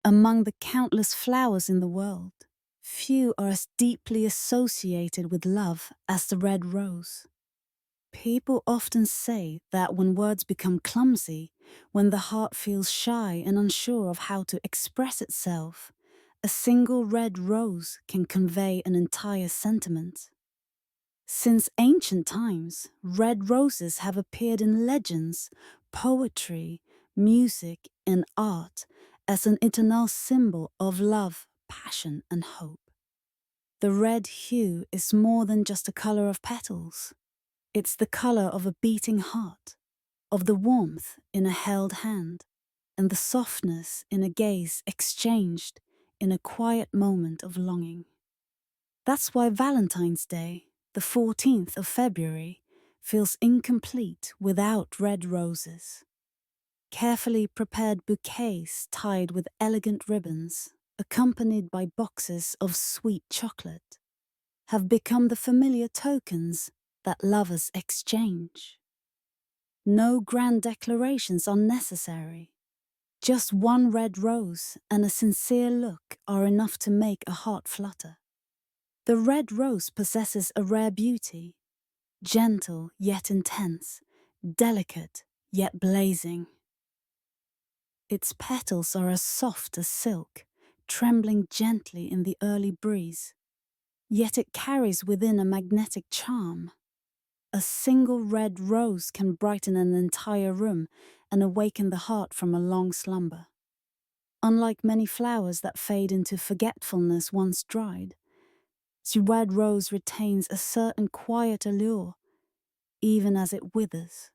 Among the countless flowers in the world, few are as deeply associated with love as the red rose. People often say that when words become clumsy, when the heart feels shy and unsure of how to express itself, a single red rose can convey an entire sentiment. Since ancient times, red roses have appeared in legends, poetry, music, and art as an eternal symbol of love, passion, and hope. The red hue is more than just a color of petals. It's the color of a beating heart, of the warmth in a held hand, and the softness in a gaze exchanged in a quiet moment of longing. That's why Valentine's Day, the 14th of February, feels incomplete without red roses. Carefully prepared bouquets tied with elegant ribbons, accompanied by boxes of sweet chocolate, have become the familiar tokens that lovers exchange. No grand declarations are necessary. Just one red rose and a sincere look are enough to make a heart flutter. The red rose possesses a rare beauty, gentle yet intense, delicate yet blazing. Its petals are as soft as silk, trembling gently in the early breeze, yet it carries within a magnetic charm. A single red rose can brighten an entire room and awaken the heart from a long slumber. Unlike many flowers that fade into forgetfulness once dried, the red rose retains a certain quiet allure, even as it withers.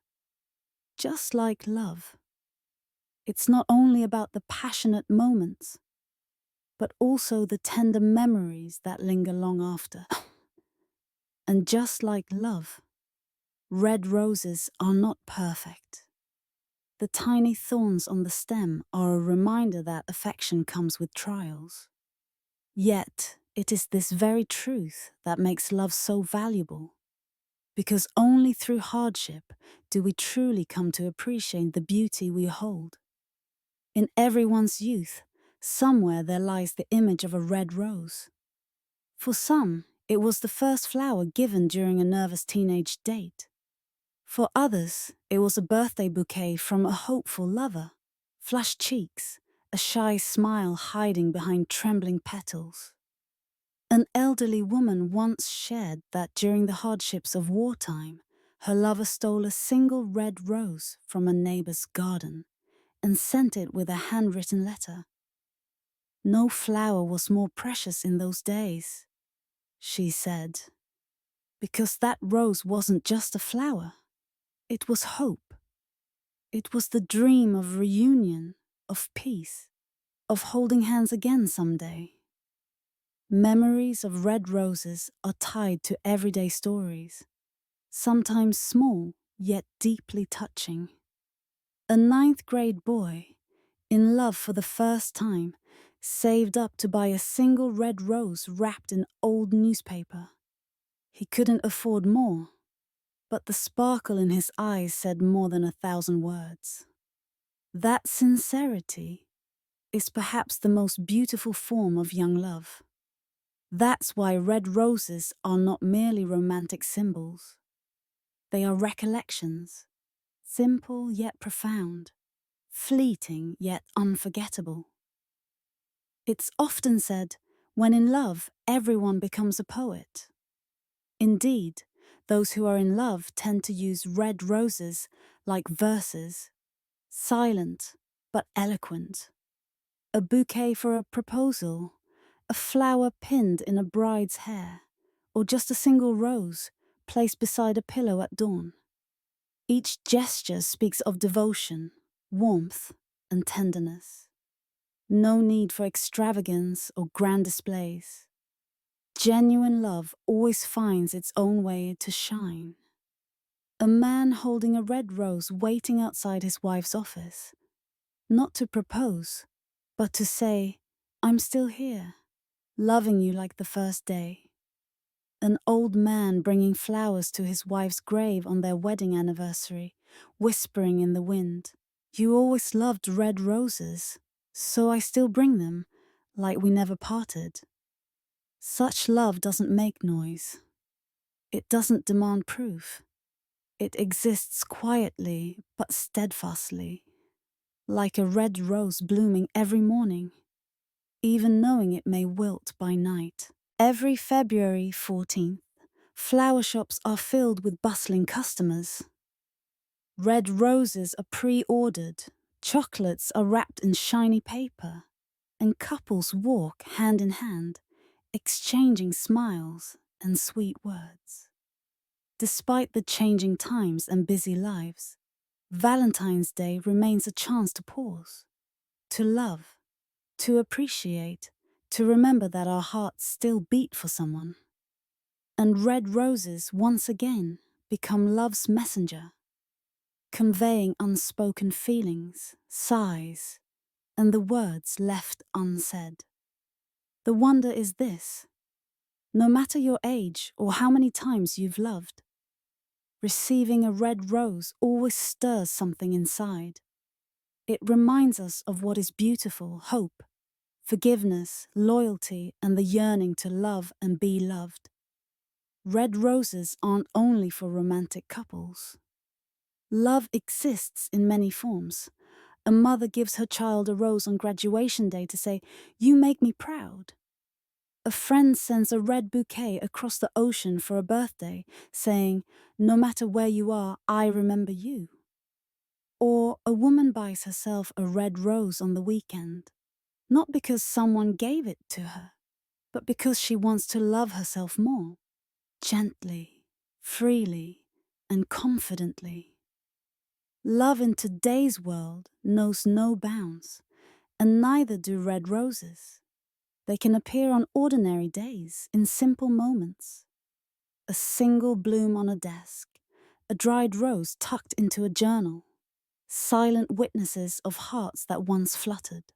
Just like love, it's not only about the passionate moments, but also the tender memories that linger long after. And just like love, red roses are not perfect. The tiny thorns on the stem are a reminder that affection comes with trials. Yet, it is this very truth that makes love so valuable. Because only through hardship do we truly come to appreciate the beauty we hold. In everyone's youth, somewhere there lies the image of a red rose. For some, it was the first flower given during a nervous teenage date. For others, it was a birthday bouquet from a hopeful lover, flushed cheeks, a shy smile hiding behind trembling petals. An elderly woman once shared that during the hardships of wartime, her lover stole a single red rose from a neighbor's garden and sent it with a handwritten letter. No flower was more precious in those days, she said, because that rose wasn't just a flower. It was hope. It was the dream of reunion, of peace, of holding hands again someday. Memories of red roses are tied to everyday stories, sometimes small yet deeply touching. A ninth-grade boy, in love for the first time, saved up to buy a single red rose wrapped in old newspaper. He couldn't afford more, but the sparkle in his eyes said more than 1,000 words. That sincerity is perhaps the most beautiful form of young love. That's why red roses are not merely romantic symbols. They are recollections, simple yet profound, fleeting yet unforgettable. It's often said, when in love, everyone becomes a poet. Indeed, those who are in love tend to use red roses like verses, silent but eloquent. A bouquet for a proposal, a flower pinned in a bride's hair, or just a single rose placed beside a pillow at dawn. Each gesture speaks of devotion, warmth, and tenderness. No need for extravagance or grand displays. Genuine love always finds its own way to shine. A man holding a red rose waiting outside his wife's office, not to propose, but to say, "I'm still here, loving you like the first day." An old man bringing flowers to his wife's grave on their wedding anniversary, whispering in the wind, "You always loved red roses, So I still bring them, like we never parted. Such love doesn't make noise. It doesn't demand proof. It exists quietly but steadfastly, like a red rose blooming every morning, even knowing it may wilt by night. Every February 14th, flower shops are filled with bustling customers. Red roses are pre-ordered, chocolates are wrapped in shiny paper, and couples walk hand in hand, exchanging smiles and sweet words. Despite the changing times and busy lives, Valentine's Day remains a chance to pause, to love, to appreciate, to remember that our hearts still beat for someone. And red roses once again become love's messenger, conveying unspoken feelings, sighs, and the words left unsaid. The wonder is this: no matter your age or how many times you've loved, receiving a red rose always stirs something inside. It reminds us of what is beautiful: hope, forgiveness, loyalty, and the yearning to love and be loved. Red roses aren't only for romantic couples. Love exists in many forms. A mother gives her child a rose on graduation day to say, "You make me proud." A friend sends a red bouquet across the ocean for a birthday, saying, "No matter where you are, I remember you." Or a woman buys herself a red rose on the weekend, not because someone gave it to her, but because she wants to love herself more, gently, freely, and confidently. Love in today's world knows no bounds, and neither do red roses. They can appear on ordinary days, in simple moments. A single bloom on a desk, a dried rose tucked into a journal, silent witnesses of hearts that once fluttered.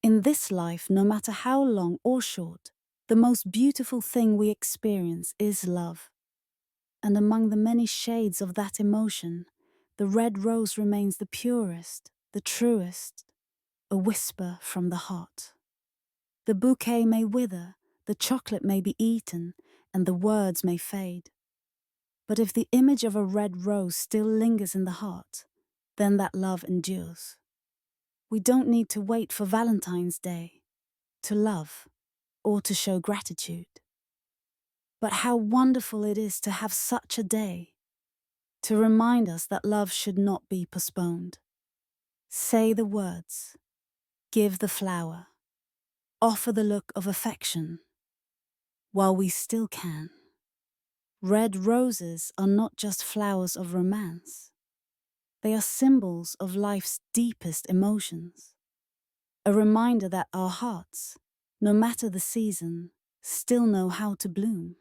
In this life, no matter how long or short, the most beautiful thing we experience is love. And among the many shades of that emotion, the red rose remains the purest, the truest, a whisper from the heart. The bouquet may wither, the chocolate may be eaten, and the words may fade. But if the image of a red rose still lingers in the heart, then that love endures. We don't need to wait for Valentine's Day to love or to show gratitude. But how wonderful it is to have such a day, to remind us that love should not be postponed. Say the words, give the flower, offer the look of affection, while we still can. Red roses are not just flowers of romance. They are symbols of life's deepest emotions. A reminder that our hearts, no matter the season, still know how to bloom.